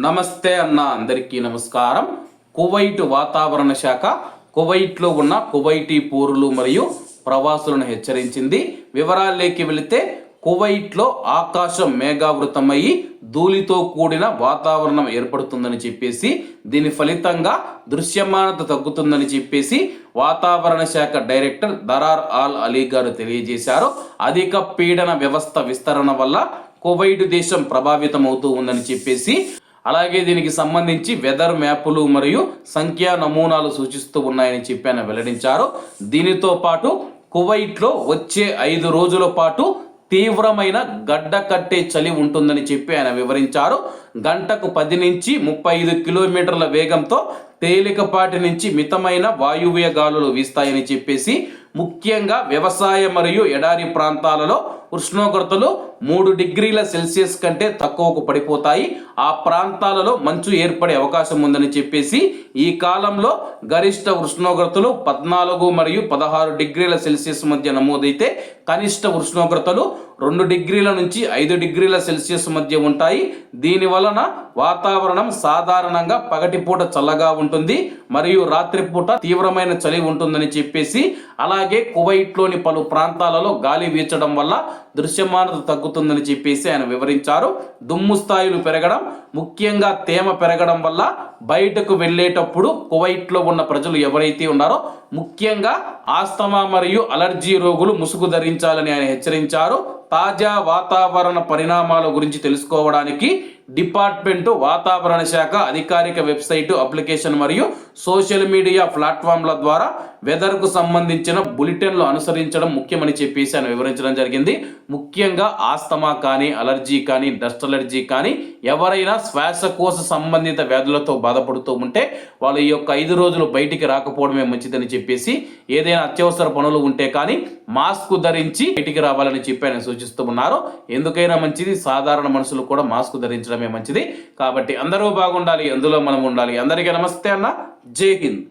నమస్తే అన్న అందరికీ నమస్కారం. కువైట్ వాతావరణ శాఖ కువైట్లో ఉన్న కువైటీ పౌరులు మరియు ప్రవాసులను హెచ్చరించింది. వివరాల్లోకి వెళితే కువైట్లో ఆకాశం మేఘావృతమయ్యి ధూళితో కూడిన వాతావరణం ఏర్పడుతుందని చెప్పేసి, దీని ఫలితంగా దృశ్యమానత తగ్గుతుందని చెప్పేసి వాతావరణ శాఖ డైరెక్టర్ దరార్ ఆల్ అలీ గారు తెలియజేశారు. అధిక పీడన వ్యవస్థ విస్తరణ వల్ల కువైట్ దేశం ప్రభావితమవుతూ ఉందని చెప్పేసి, అలాగే దీనికి సంబంధించి వెదర్ మ్యాపులు మరియు సంఖ్యా నమూనాలు సూచిస్తూ ఉన్నాయని చెప్పి ఆయన వెల్లడించారు. దీనితో పాటు కువైట్లో వచ్చే 5 రోజుల పాటు తీవ్రమైన గడ్డ కట్టే చలి ఉంటుందని చెప్పి ఆయన వివరించారు. గంటకు 10 నుంచి 35 కిలోమీటర్ల వేగంతో తేలికపాటి నుంచి మితమైన వాయువ్య గాలులు వీస్తాయని చెప్పేసి, ముఖ్యంగా వ్యవసాయ మరియు ఎడారి ప్రాంతాలలో ఉష్ణోగ్రతలు 3 డిగ్రీల సెల్సియస్ కంటే తక్కువకు పడిపోతాయి. ఆ ప్రాంతాలలో మంచు ఏర్పడే అవకాశం ఉందని చెప్పేసి, ఈ కాలంలో గరిష్ట ఉష్ణోగ్రతలు 14 మరియు 16 డిగ్రీల సెల్సియస్ మధ్య నమోదైతే కనిష్ట ఉష్ణోగ్రతలు 2 డిగ్రీల నుంచి 5 డిగ్రీల సెల్సియస్ మధ్య ఉంటాయి. దీని వలన వాతావరణం సాధారణంగా పగటిపూట చల్లగా ఉంటుంది మరియు రాత్రిపూట తీవ్రమైన చలి ఉంటుందని చెప్పేసి, అలాగే కువైట్లోని పలు ప్రాంతాలలో గాలి వీచడం వల్ల దృశ్యమానత తగ్గుతుందని చెప్పేసి ఆయన వివరించారు. దుమ్ము స్థాయిలు పెరగడం, ముఖ్యంగా తేమ పెరగడం వల్ల బయటకు వెళ్ళేటప్పుడు కువైట్లో ఉన్న ప్రజలు ఎవరైతే ఉన్నారో ముఖ్యంగా ఆస్తమా మరియు అలర్జీ రోగులు ముసుగు ధరించాలని ఆయన హెచ్చరించారు. తాజా వాతావరణ పరిణామాల గురించి తెలుసుకోవడానికి డిపార్ట్మెంటు వాతావరణ శాఖ అధికారిక వెబ్సైటు, అప్లికేషన్ మరియు సోషల్ మీడియా ప్లాట్ఫామ్ల ద్వారా వెదర్కు సంబంధించిన బులెటిన్లు అనుసరించడం ముఖ్యమని చెప్పేసి ఆయన వివరించడం జరిగింది. ముఖ్యంగా ఆస్తమా కానీ, అలర్జీ కానీ, డస్ట్ అలర్జీ కానీ ఎవరైనా శ్వాసకోశ సంబంధిత వ్యాధులతో బాధపడుతూ ఉంటే వాళ్ళు ఈ యొక్క 5 రోజులు బయటికి రాకపోవడమే మంచిదని చెప్పేసి, ఏదైనా అత్యవసర పనులు ఉంటే కానీ మాస్క్ ధరించి బయటికి రావాలని చెప్పి ఆయన సూచిస్తూ ఉన్నారు. ఎందుకైనా మంచిది, సాధారణ మనుషులు కూడా మాస్క్ ధరించడమే మంచిది. కాబట్టి అందరూ బాగుండాలి, అందులో మనం ఉండాలి. అందరికీ నమస్తే అన్న, జై హింద్.